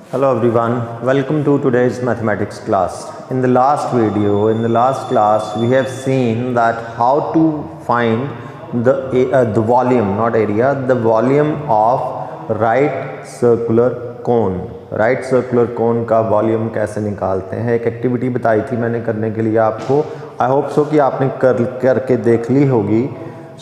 Hello everyone, welcome to today's mathematics class. In the last video, in the last class, we have seen that how to find the volume, not area, the volume of right circular cone. Right circular कोन का volume कैसे निकालते हैं, एक activity बताई थी मैंने करने के लिए आपको। आई होप सो कि आपने करके देख ली होगी।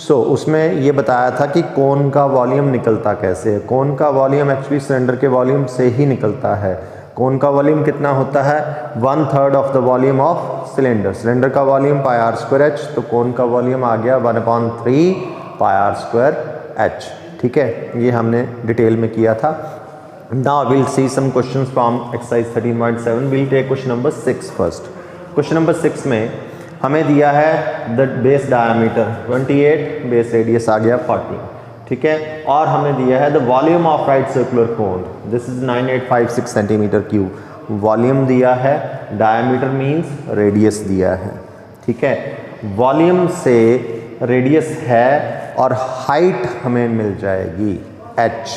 उसमें ये बताया था कि कोन का वॉल्यूम निकलता कैसे है। कोन का वॉल्यूम एक्चुअली सिलेंडर के वॉल्यूम से ही निकलता है। कोन का वॉल्यूम कितना होता है? 1/3 of the volume of cylinder. Cylinder का वॉल्यूम πr²h, तो कोन का वॉल्यूम आ गया 1/3 πr²h। ठीक है, ये हमने डिटेल में किया था। Now we'll see some questions from exercise 13.7. We'll take question number 6 first. Question number 6 में हमें दिया है the base diameter 28, base radius आ गया 40, ठीक है, और हमें दिया है the volume of right circular cone. This is 9856 centimeter cube. Volume दिया है, diameter means radius दिया है, ठीक है। Volume से radius है और height हमें मिल जाएगी h।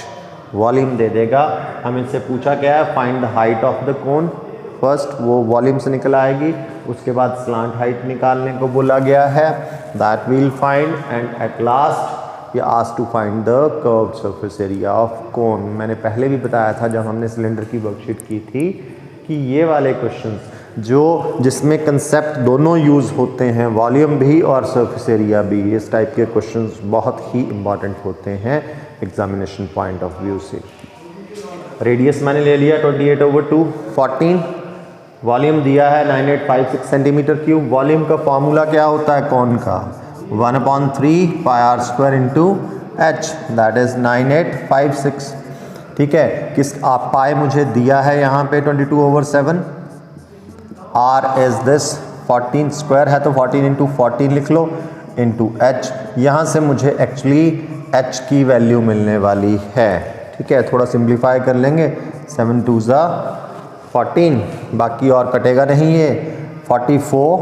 वॉल्यूम दे देगा, हम इनसे पूछा क्या है, find the height of the cone. First वो वॉल्यूम से निकल आएगी, उसके बाद स्लांट हाइट निकालने को बोला गया है, that will find, and at last ये asked to find the curved surface area of cone. मैंने पहले भी बताया था जब हमने सिलेंडर की वर्कशीट की थी कि ये वाले क्वेश्चंस जिसमें कंसेप्ट दोनों यूज़ होते हैं, वॉल्यूम भी और सरफेस एरिया भी, इस टाइप के क्वेश्चंस बहुत ही इंपॉर्टेंट होते हैं एग्जामिनेशन पॉइंट ऑफ व्यू से। रेडियस मैंने ले लिया 28/2, 14। वॉल्यूम दिया है 9856 सेंटीमीटर क्यूब। वॉल्यूम का फॉर्मूला क्या होता है कोन का? 1/3 πr² into h, that is 9856। ठीक है, किस आप पाए मुझे दिया है यहाँ पे 22/7। r इज दिस 14 स्क्वायर है तो 14 इंटू 14 लिख लो, इंटू h। यहाँ से मुझे एक्चुअली h की वैल्यू मिलने वाली है। ठीक है, थोड़ा सिंप्लीफाई कर लेंगे, 7 2 14, बाकी और कटेगा नहीं ये। 44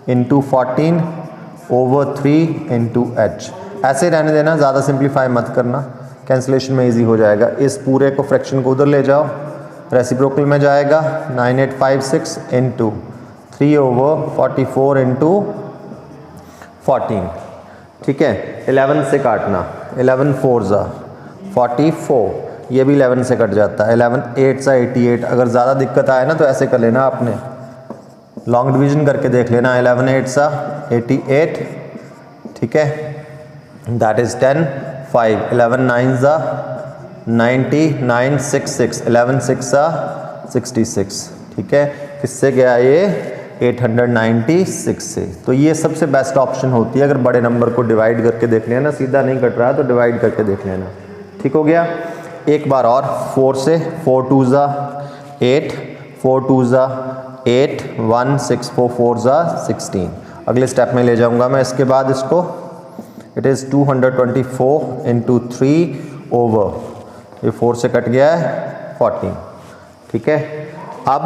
इंटू 14/3 इंटू h। ऐसे रहने देना, ज़्यादा सिंप्लीफाई मत करना, कैंसिलेशन में इजी हो जाएगा। इस पूरे को फ्रैक्शन को उधर ले जाओ, रेसिप्रोकल में जाएगा। 9856 इंटू 3/44 इंटू 14। ठीक है, 11 से काटना, 11 4 44, ये भी 11 से कट जाता है। 11 8 88। अगर ज़्यादा दिक्कत आए ना तो ऐसे कर लेना, आपने लॉन्ग डिवीजन करके देख लेना। 11 8 88, ठीक है, दैट इज 10 5। 11 9 90, 9 6 6, 11 6 66। ठीक है, किससे गया ये? 896 से। तो ये सबसे बेस्ट ऑप्शन होती है। अगर बड़े नंबर को डिवाइड करके देख लेना, सीधा नहीं कट रहा है तो डिवाइड करके देख लेना। ठीक हो गया। एक बार और 4 से, 4 2 8, 4 2 8, 1 6 4 4 16। अगले स्टेप में ले जाऊंगा मैं इसके बाद इसको। इट इज़ 224 इंटू 3 ओवर, ये 4 से कट गया है 14। ठीक है, अब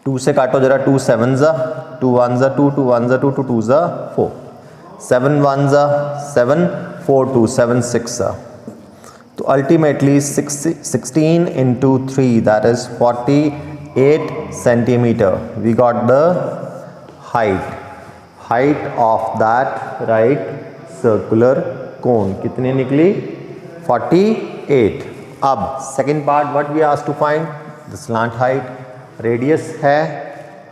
2 से काटो जरा, 2 7 2 1 2, 2 1 2, 2 2 4, 7 1 7, 4 2 7 6। तो ultimately 16 into 3, that is 48 centimetre. We got the height of that right circular cone. कितनी निकली? 48। अब second part, what we asked to find the slant height. Radius है,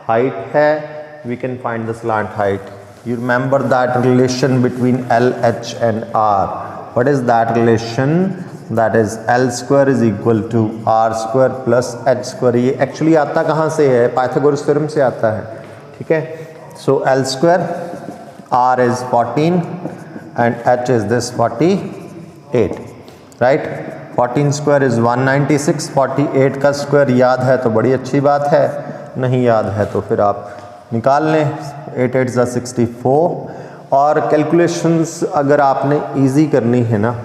हाइट है, we can find the slant height. You remember that relation between L, H and R. What is that relation? That is L² is equal to R² plus H²। ये actually आता कहाँ से है? Pythagoras theorem से आता है। ठीक है, सो L², R is 14 and H is this 48, right? 14 square is 196, 48 का स्क्वायर याद है तो बड़ी अच्छी बात है, नहीं याद है तो फिर आप निकाल लें। 8 8 64। और कैलकुलेशंस अगर आपने इजी करनी है ना,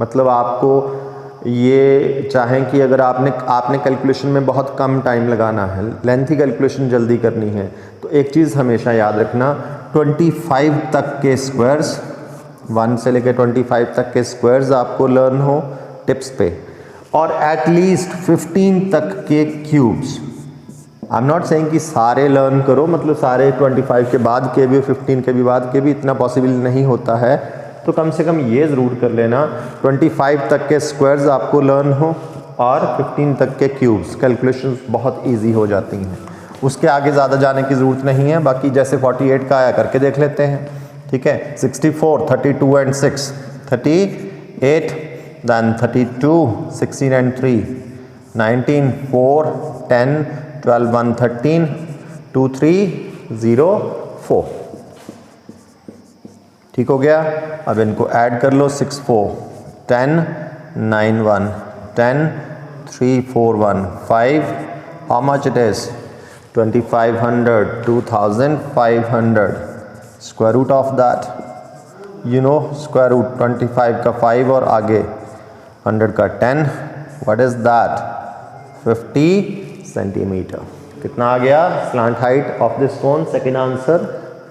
मतलब आपको ये चाहें कि अगर आपने कैलकुलेशन में बहुत कम टाइम लगाना है, लेंथी कैलकुलेशन जल्दी करनी है, तो एक चीज़ हमेशा याद रखना, 25 तक के स्क्वायर्स, 1 से लेकर 25 तक के स्क्वायर्स आपको लर्न हो टिप्स पे। और एटलीस्ट 15 तक के cubes. I am not saying कि सारे लर्न करो, मतलब सारे 25 के बाद के भी 15 के भी बाद के भी, इतना पॉसिबल नहीं होता है। तो कम से कम ये ज़रूर कर लेना 25 तक के स्क्वायर्स आपको लर्न हो और 15 तक के क्यूब्स। कैलकुलेशंस बहुत इजी हो जाती हैं, उसके आगे ज़्यादा जाने की ज़रूरत नहीं है। बाकी जैसे 48 का आया करके देख लेते हैं, ठीक है। 64, 32 एंड 6, 38, then 32, 16 and 3, 19, 4, 10, 12, 1, 13, 2, 3, 0, 4। ठीक हो गया। अब इनको ऐड कर लो, 6, 4, 10, 9, 1, 10, 3, 4, 1, 5। How much it is? 2500, 2500. Square root of that, you know, square root 25 का 5 और आगे 100 का 10, what is that? 50 सेंटीमीटर। कितना आ गया slant height of this cone? Second answer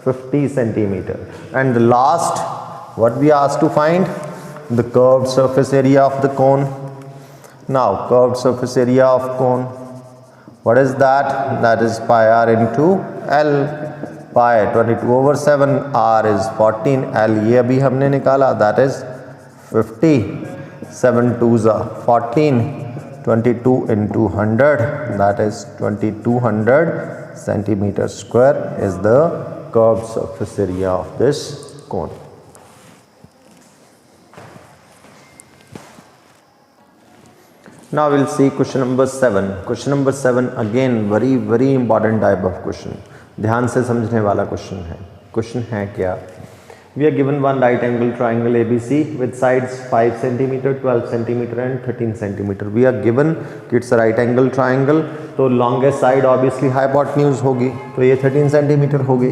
50 centimeter. And the last, what we asked to find? The curved surface area of the cone. Now curved surface area of cone, what is that? That is pi r into L. Pi 22/7, r is 14, L ये अभी हमने निकाला, that is 50, 7 2s are 14, 22 into 100, that is 2200 centimeter square is the curved surface area of this cone. Now we'll see question number 7. Question number 7 again very important type of question. ध्यान से समझने वाला question है। Question है क्या? We are given one right angle triangle ABC with sides 5 cm, 12 cm and 13 cm. We are given कि it's a right angle triangle, तो longest side obviously hypotenuse होगी, तो ये 13 cm होगी,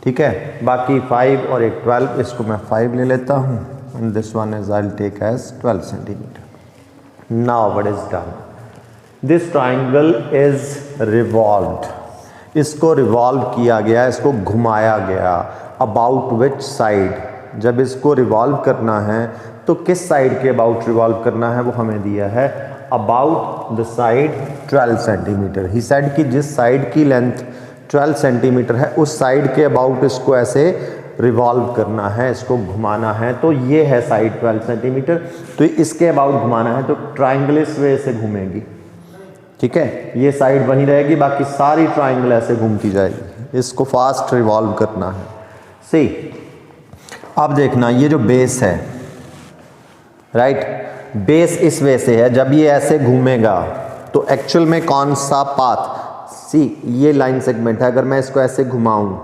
ठीक है। बाकी 5 और एक 12, इसको मैं 5 ले लेता हूँ and this one is I'll take as 12 cm. Now what is done? This triangle is revolved. इसको रिवॉल्व किया गया, इसको घुमाया गया। About which side? जब इसको रिवॉल्व करना है तो किस साइड के अबाउट रिवॉल्व करना है वो हमें दिया है, about the side 12 centimetre. He said कि जिस साइड की लेंथ 12 सेंटीमीटर है उस साइड के अबाउट इसको ऐसे रिवॉल्व करना है, इसको घुमाना है। तो ये है साइड 12 सेंटीमीटर, तो इसके अबाउट घुमाना है, तो ट्राइंगल इस वे से घूमेगी, ठीक है। ये साइड वहीं रहेगी, बाकी सारी ट्राइंगल ऐसे घूमती जाएगी। इसको फास्ट रिवॉल्व करना है। सी, अब देखना ये जो बेस है, राइट, बेस इस वे से है। जब ये ऐसे घूमेगा तो एक्चुअल में कौन सा पाथ, सी ये लाइन सेगमेंट है, अगर मैं इसको ऐसे घुमाऊं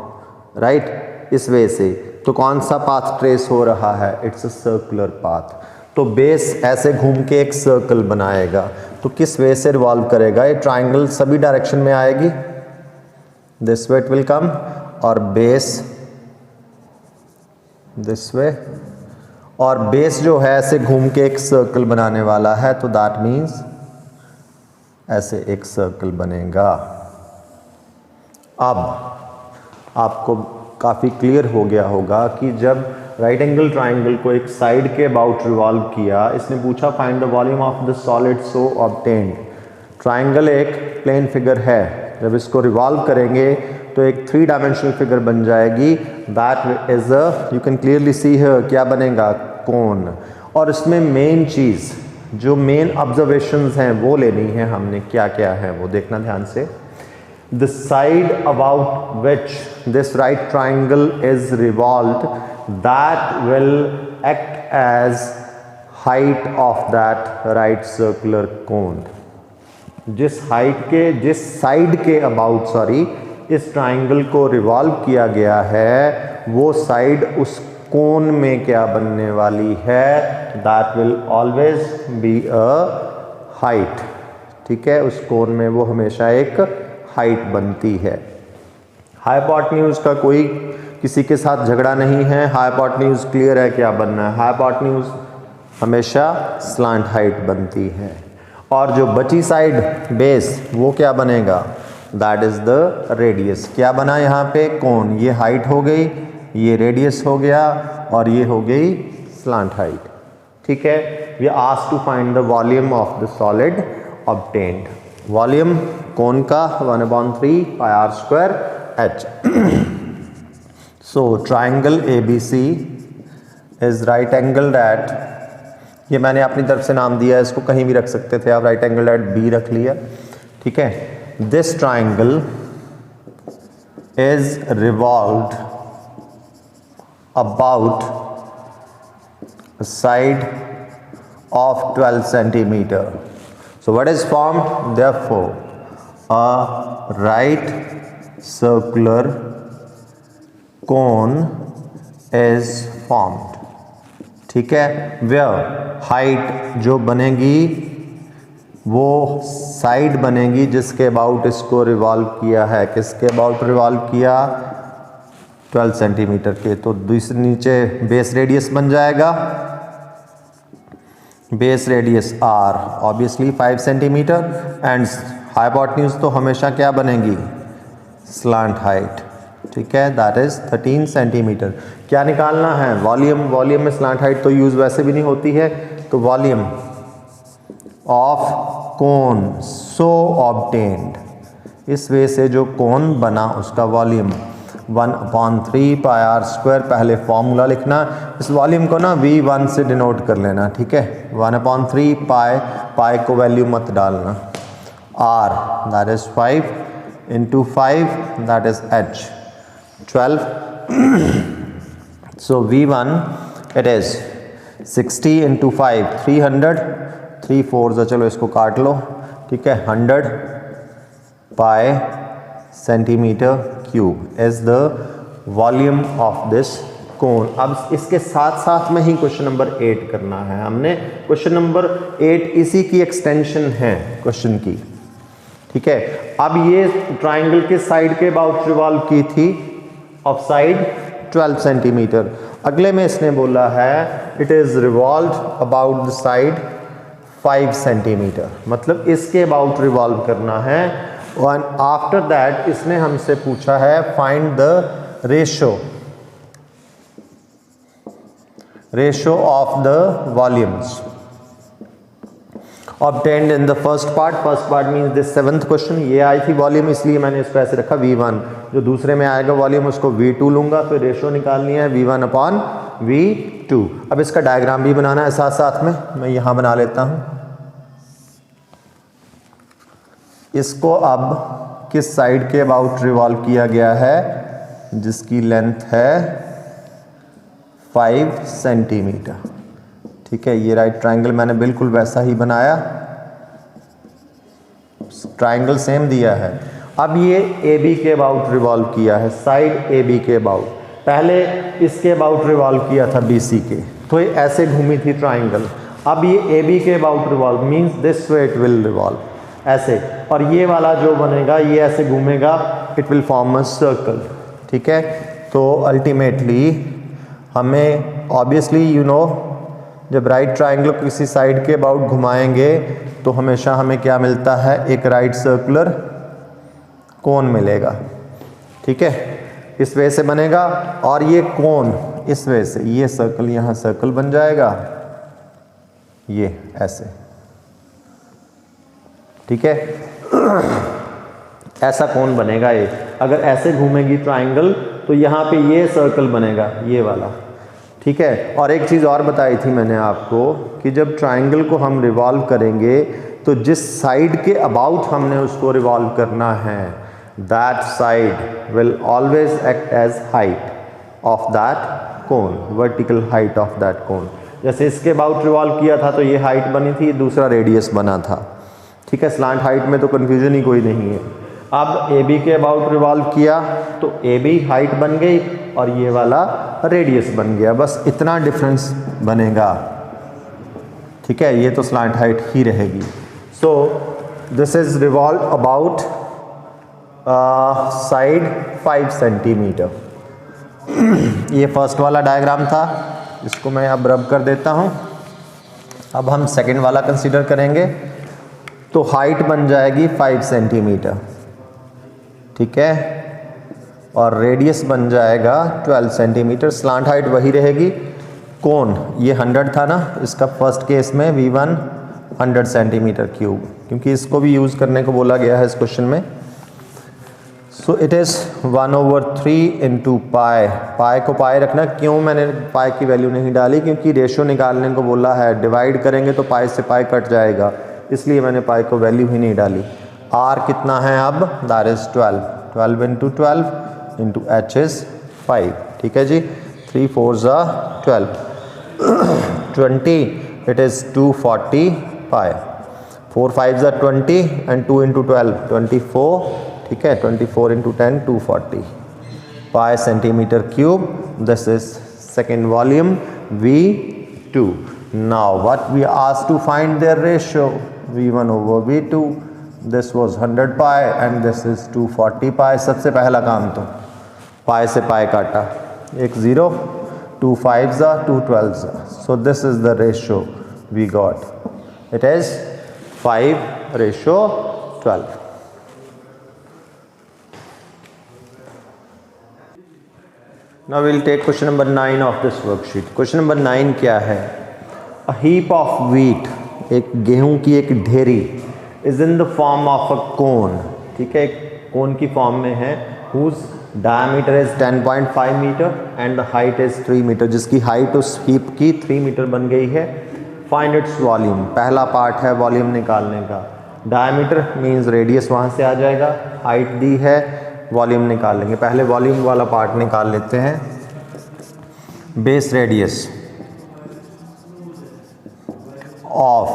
राइट इस वे से, तो कौन सा पाथ ट्रेस हो रहा है? It's a circular path. तो बेस ऐसे घूम के एक सर्कल बनाएगा, तो किस वे से रिवॉल्व करेगा? ये ट्राइंगल सभी डायरेक्शन में आएगी, this way it will come, और बेस दिस वे, और बेस जो है ऐसे घूम के एक सर्कल बनाने वाला है, तो दैट मीन्स ऐसे एक सर्कल बनेगा। अब आपको काफ़ी क्लियर हो गया होगा कि जब राइट एंगल ट्राइंगल को एक साइड के अबाउट रिवॉल्व किया, इसने पूछा find the volume of the solid so obtained. Triangle एक प्लेन फिगर है, जब इसको रिवॉल्व करेंगे तो एक 3 डायमेंशनल फिगर बन जाएगी, that is a, you can clearly see here, क्या बनेगा? कोन। और इसमें मेन चीज़, जो मेन ऑब्जर्वेशंस हैं वो लेनी है हमने, क्या क्या है वो देखना ध्यान से। The side about which this right triangle is revolved, that will act as height of that right circular cone. जिस हाइट के, जिस साइड के अबाउट इस ट्राइंगल को रिवॉल्व किया गया है, वो साइड उस कोन में क्या बनने वाली है? That will always be a height, ठीक है। उस कोन में वो हमेशा एक हाइट बनती है। हाइपोटेन्यूज का कोई किसी के साथ झगड़ा नहीं है, हाइपोटेन्यूज क्लियर है क्या बनना है। हाइपोटेन्यूज हमेशा स्लांट हाइट बनती है, और जो बची साइड बेस वो क्या बनेगा? That is the radius. क्या बना यहाँ पे? कोन। ये हाइट हो गई, ये रेडियस हो गया, और ये हो गई स्लांट हाइट, ठीक है। We are asked to find the volume of the solid obtained. Volume cone का 1/3 pi r square h. So triangle ABC is right angled at, ये मैंने अपनी तरफ से नाम दिया है, इसको कहीं भी रख सकते थे आप, राइट एंगल्ड एट B रख लिया, ठीक है। This triangle is revolved about a side of 12 centimeter. So what is formed? Therefore, a right circular cone is formed. ठीक है, where height जो बनेगी वो साइड बनेगी जिसके अबाउट इसको रिवॉल्व किया है। किसके अबाउट रिवॉल्व किया? 12 सेंटीमीटर के। तो दूसरे नीचे बेस रेडियस बन जाएगा, base radius R obviously 5 centimetre and hypotenuse तो हमेशा क्या बनेगी? स्लांट हाइट, ठीक है, दैट इज 13 सेंटीमीटर। क्या निकालना है? वॉल्यूम। वॉल्यूम में स्लांट हाइट तो यूज वैसे भी नहीं होती है, तो volume of cone so obtained, इस वे से जो कोन बना उसका वॉल्यूम 1/3 पाई आर स्क्वायर। पहले फॉर्मूला लिखना, इस वॉल्यूम को ना V1 से डिनोट कर लेना, ठीक है। 1/3 पाई को वैल्यू मत डालना, R that is 5 into 5 that is H 12। So V1 it is 60 into 5 300, 3 4 चलो इसको काट लो, ठीक है। 100 pi centimetre cube is the volume of this cone. अब इसके साथ साथ में ही क्वेश्चन नंबर 8 करना है हमने। क्वेश्चन नंबर 8 इसी की एक्सटेंशन है क्वेश्चन की, ठीक है। अब ये ट्राइंगल के साइड के अबाउट रिवॉल्व की थी, ऑफ साइड 12 सेंटीमीटर। अगले में इसने बोला है it is revolve about the side 5 centimetre, मतलब इसके अबाउट रिवॉल्व करना है। और आफ्टर दैट इसने हमसे पूछा है find the ratio of the volumes obtained in the first part means this 7th question. ये आई थी वॉल्यूम, इसलिए मैंने इसको ऐसे रखा V1। जो दूसरे में आएगा वॉल्यूम उसको V2 लूंगा, फिर रेशो निकालनी है V1/V2। अब इसका डायग्राम भी बनाना है साथ साथ में, मैं यहां बना लेता हूं। इसको अब किस साइड के अबाउट रिवॉल्व किया गया है? जिसकी लेंथ है 5 सेंटीमीटर, ठीक है। ये राइट ट्राइंगल मैंने बिल्कुल वैसा ही बनाया, ट्राइंगल सेम दिया है। अब ये AB के अबाउट रिवॉल्व किया है, साइड AB के अबाउट। पहले इसके अबाउट रिवॉल्व किया था BC के, तो ये ऐसे घूमी थी ट्राइंगल। अब ये AB के about revolve means this way it will revolve, ऐसे। और ये वाला जो बनेगा ये ऐसे घूमेगा, it will form a circle, ठीक है। तो अल्टीमेटली हमें ऑब्वियसली यू नो जब राइट ट्राइंगल किसी साइड के अबाउट घुमाएंगे तो हमेशा हमें क्या मिलता है? एक राइट सर्कुलर कोन मिलेगा, ठीक है। इस वे से बनेगा और ये कोन इस वे से, ये सर्कल यहाँ सर्कल बन जाएगा, ये ऐसे, ठीक है। ऐसा कोन बनेगा ये। अगर ऐसे घूमेगी ट्राइंगल तो यहाँ पे ये सर्कल बनेगा, ये वाला, ठीक है। और एक चीज़ और बताई थी मैंने आपको कि जब ट्राइंगल को हम रिवॉल्व करेंगे तो जिस साइड के अबाउट हमने उसको रिवॉल्व करना है, that side will always act as height of that cone, vertical height of that cone. जैसे इसके अबाउट रिवॉल्व किया था तो ये हाइट बनी थी, दूसरा रेडियस बना था, ठीक है। स्लांट हाइट में तो कन्फ्यूजन ही कोई नहीं है। अब AB के अबाउट रिवॉल्व किया तो AB हाइट बन गई और ये वाला रेडियस बन गया, बस इतना डिफरेंस बनेगा, ठीक है। ये तो स्लांट हाइट ही रहेगी। सो this is revolve about side 5 centimetre. ये फर्स्ट वाला डायग्राम था, इसको मैं अब रब कर देता हूँ। अब हम सेकंड वाला कंसीडर करेंगे, तो हाइट बन जाएगी 5 सेंटीमीटर, ठीक है, और रेडियस बन जाएगा 12 सेंटीमीटर। स्लांट हाइट वही रहेगी, कोन ये 100 था ना, इसका फर्स्ट केस में V1 100 सेंटीमीटर क्यूब, क्योंकि इसको भी यूज़ करने को बोला गया है इस क्वेश्चन में। So it is 1/3 into pi. Pi को पाई रखना, क्यों मैंने पाई की वैल्यू नहीं डाली, क्योंकि रेशो निकालने को बोला है, डिवाइड करेंगे तो पाई से पाई कट जाएगा, इसलिए मैंने पाई को वैल्यू ही नहीं डाली। आर कितना है अब, that is 12, 12 into 12 into h is 5, ठीक है जी। 3 4 12 20, it is 240 pi. 4 5 20 and 2 into 12 24, ठीक है। 24 into 10 240 pi centimetre cube. This is second volume V2। Now what we asked to find their ratio V1 over V2। This was 100 pi and this is 240 pi. सबसे पहला काम तो पाई से पाई काटा, एक 0, 2 5 2 12, so this is the ratio we got, it is 5:12। Now we'll take question number 9 of this worksheet. Question number 9 क्या है? A heap of wheat, एक गेहूं की एक ढेरी, is in the form of a cone, ठीक है, एक कोन की फॉर्म में है, whose diameter is 10.5 metre and the height is 3 metre, जिसकी हाइट उस हीप की 3 मीटर बन गई है। Find its volume, पहला पार्ट है वॉल्यूम निकालने का। डायमीटर मीन्स रेडियस वहाँ से आ जाएगा, हाइट दी है, वॉल्यूम निकाल लेंगे। पहले वॉल्यूम वाला पार्ट निकाल लेते हैं। Base radius of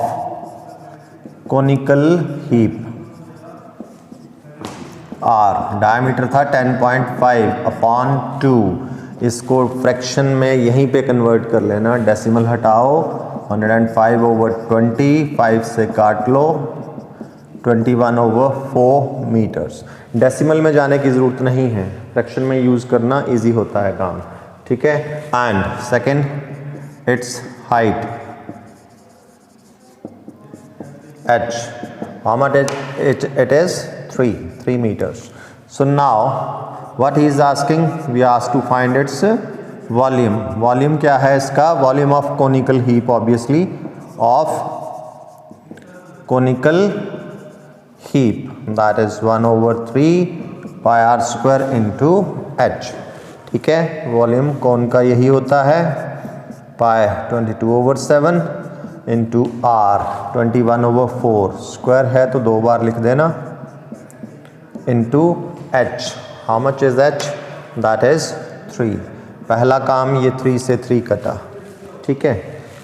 conical heap r, diameter था 10.5 अपॉन 2, इसको फ्रैक्शन में यहीं पे कन्वर्ट कर लेना, डेसिमल हटाओ, 105 over 20, 5 से काट लो, 21 over 4 मीटर्स। डेसिमल में जाने की ज़रूरत नहीं है, फ्रैक्शन में यूज़ करना इजी होता है काम, ठीक है। And second, it's height h, how much it is 3 meters. So now what he is asking, we asked to find its volume. Volume क्या है इसका, volume of conical heap, obviously of conical heap, that is 1/3 pi r square into h, ठीक है। Volume cone का यही होता है, पाई 22/7 into are 21/4, square है तो 2 बार लिख देना, into H. How much is H, that is 3। पहला काम ये 3 से 3 कटा, ठीक है।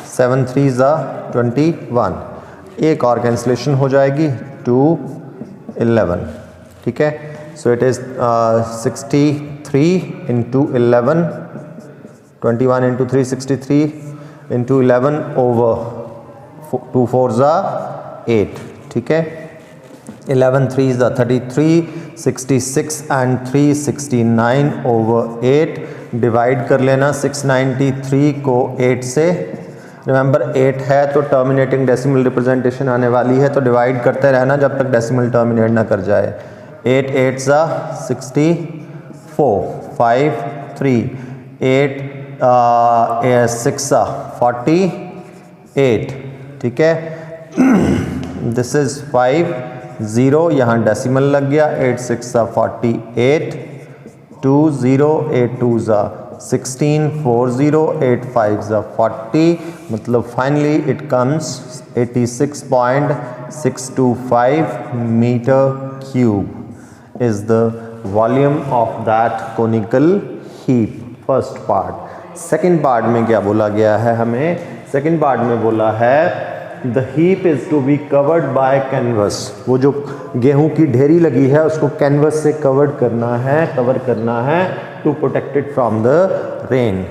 7 3 21, एक और कैंसिलेशन हो जाएगी, 2 11, ठीक है। So it is 63 into 11, 21 into 3 63 into 11 over 2 4 8, ठीक है। 11 3 33, 66 एंड 3 69 ओवर 8, डिवाइड कर लेना 693 को 8 से। रिमेंबर 8 है तो टर्मिनेटिंग डेसिमल रिप्रेजेंटेशन आने वाली है, तो डिवाइड करते रहना जब तक डेसिमल टर्मिनेट ना कर जाए। 8 8 64, 5 3 8 6 48, ठीक है। दिस इज 5 0, यहाँ डेसिमल लग गया, 8 6 48, 2 0 8 2 16, 4 0 8 5 40, मतलब finally it comes 86.625 metre cube is the volume of that conical heap, first part. Second part में क्या बोला गया है हमें, सेकेंड पार्ट में बोला है the heap is to be covered by canvas, वो जो गेहूं की ढेरी लगी है उसको कैनवस से कवर करना है to protect it from the rain,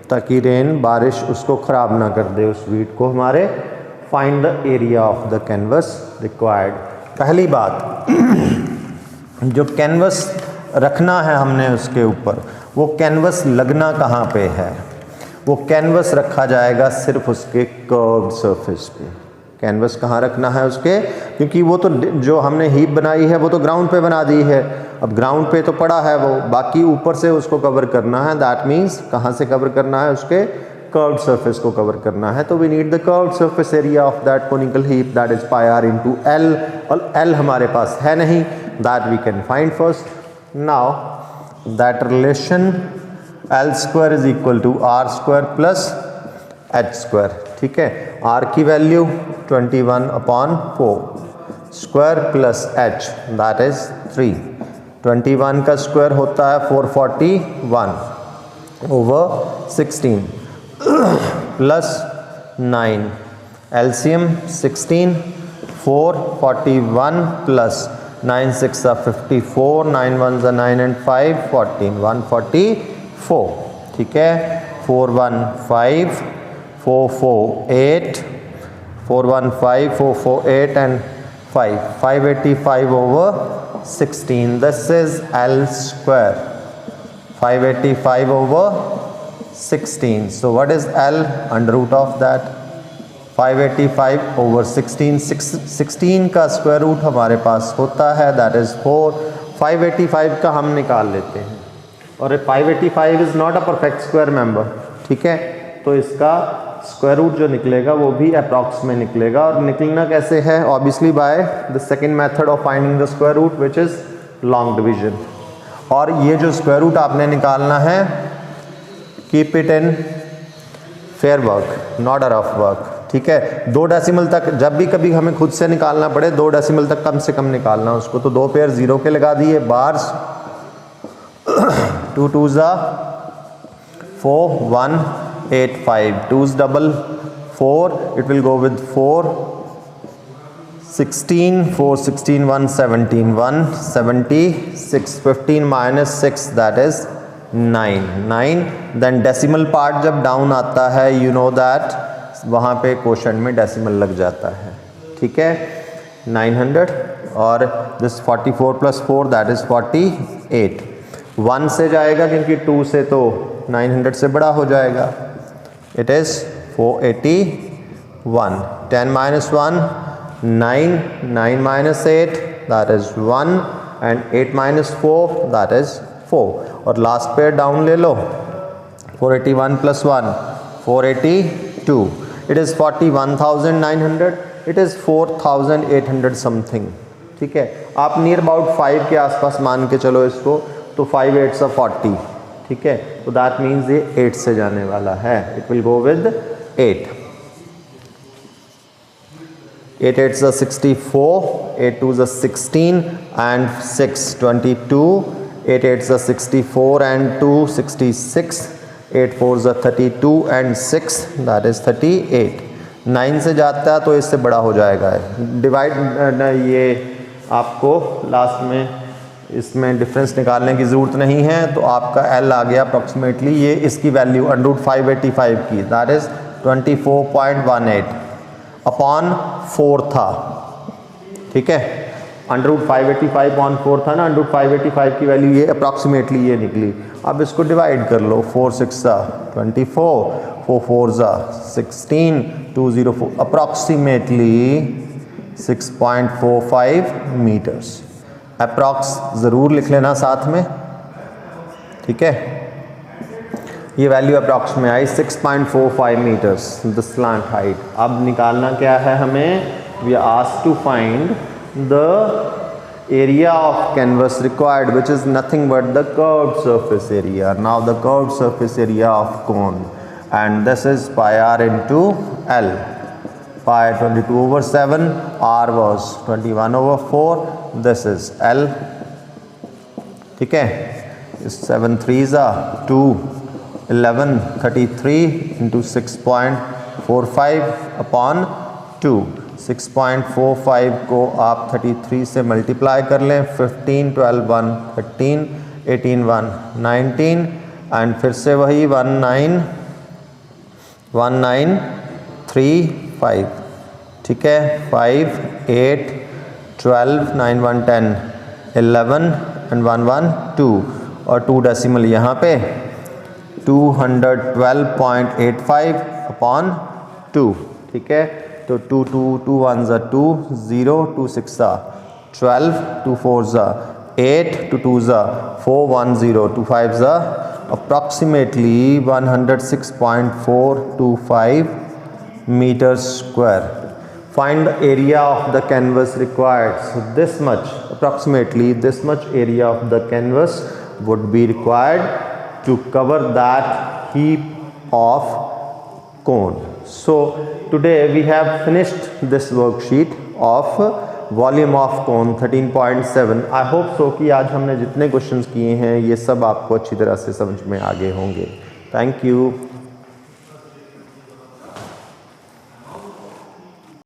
ताकि रेन बारिश उसको ख़राब ना कर दे उस वीट को हमारे। Find the area of the canvas required. पहली बात जो कैनवस रखना है हमने उसके ऊपर, वो कैनवस लगना कहाँ पे है, वो कैनवस रखा जाएगा सिर्फ उसके कर्व्ड सरफेस पे। कैनवस कहाँ रखना है उसके, क्योंकि वो तो जो हमने हीप बनाई है वो तो ग्राउंड पे बना दी है, अब ग्राउंड पे तो पड़ा है वो, बाकी ऊपर से उसको कवर करना है। दैट मीन्स कहाँ से कवर करना है, उसके कर्व्ड सरफेस को कवर करना है, तो we need the curved surface area of that conical heap, that is pi r into l, और एल हमारे पास है नहीं, that we can find first. Now that relation l square is equal to r square plus h square, ठीक है। R की value 21/4 square plus h that is 3, 21 का square होता है 441 over 16 plus 9, LCM 16, 441 plus 9 6 54, 9 1 9 and 5 14, 144, ठीक है। 415 448 415 448 and 5, 585 over 16, this is L square, 585 over 16, so what is L? Under root of that 585 over 16, 16 का square root हमारे पास होता है दैट इज 4, 585 का हम निकाल लेते हैं, और 585 is not a perfect square member, ठीक है। तो इसका स्क्वायर रूट जो निकलेगा वो भी अप्रॉक्स में निकलेगा, और निकलना कैसे है? Obviously by the second method of finding the square root which is long division. और ये जो स्क्वायर रूट आपने निकालना है, keep it in fair work, not a rough work, ठीक है। 2 डेसिमल तक जब भी कभी हमें खुद से निकालना पड़े, 2 डेसिमल तक कम से कम निकालना उसको, तो 2 पेयर 0 के लगा दिए, bars 2 2 4 1 8 5, 2's double 4, it will go with 4 16, 4 16 1 17, 1 76, 15 minus 6 that is 9, 9, then decimal part जब डाउन आता है you know that वहाँ पे क्वोशंट में डेसिमल लग जाता है, ठीक है। 900 और दिस 44 प्लस 4 दैट इज 48, 1 से जाएगा क्योंकि 2 से तो 900 से बड़ा हो जाएगा, it is 481, 10 minus 1 9, 9 minus 8 that is 1 and 8 minus 4 that is 4, और लास्ट पेयर डाउन ले लो, 481 plus 1 482, it is 41,900, it is 4,800 something, ठीक है। आप नियर अबाउट 5 के आसपास मान के चलो इसको, तो 5 8 40, ठीक है। तो दैट मीन्स ये 8 से जाने वाला है, it will go with 8, 8 8 64, 8 2 16 and 6 22, 8 8 64 and 2 66, 8 4 32 and 6 that is 38, 9 से जाता है तो इससे बड़ा हो जाएगा, डिवाइड ये आपको लास्ट में इसमें डिफरेंस निकालने की ज़रूरत नहीं है, तो आपका L आ गया अप्रॉक्सीमेटली, ये इसकी वैल्यू अंडर 585 की दैट इज़ 24.18 अपॉन 4 था, ठीक है। अंडर 585 अपॉन 4 था ना, अंडर 585 की वैल्यू ये अप्रॉक्सीमेटली ये निकली। अब इसको डिवाइड कर लो, 4 6 24, 4 4 16, 204, अप्रॉक्सीमेटली 6.45 मीटर्स, अप्रॉक्स ज़रूर लिख लेना साथ में, ठीक है। ये वैल्यू अप्रॉक्स में आई 6.45 मीटर्स द स्लैंट हाइट। अब निकालना क्या है हमें? We are asked to find the area of canvas required, which is nothing but the curved surface area. Now the curved surface area of cone, and this is pi r into L. Pi 22 over 7, r was 21 over 4, this is L, ठीक है। 7 3s are 2, 11, 33 into 6.45 upon 2, 6.45 को आप 33 से multiply कर लें, 15 12 1 13, 18 1 19 and फिर से वही 1935, ठीक है। 5 8 12 9 1 10 11 एंड 1 1 2 और 2 डेसिमल यहाँ पे 212.85 अपॉन 2, ठीक है। तो 2 2 2 1 2 0 2 6 12 2 4 8 2 2 4 1 0 2 5 approximately 106.425 meters square. Find the area of the canvas required. So this much, approximately this much area of the canvas would be required to cover that heap of cone. So today we have finished this worksheet of volume of cone 13.7. I hope so कि आज हमने जितने questions किए हैं ये सब आपको अच्छी तरह से समझ में आ गए होंगे. Thank you.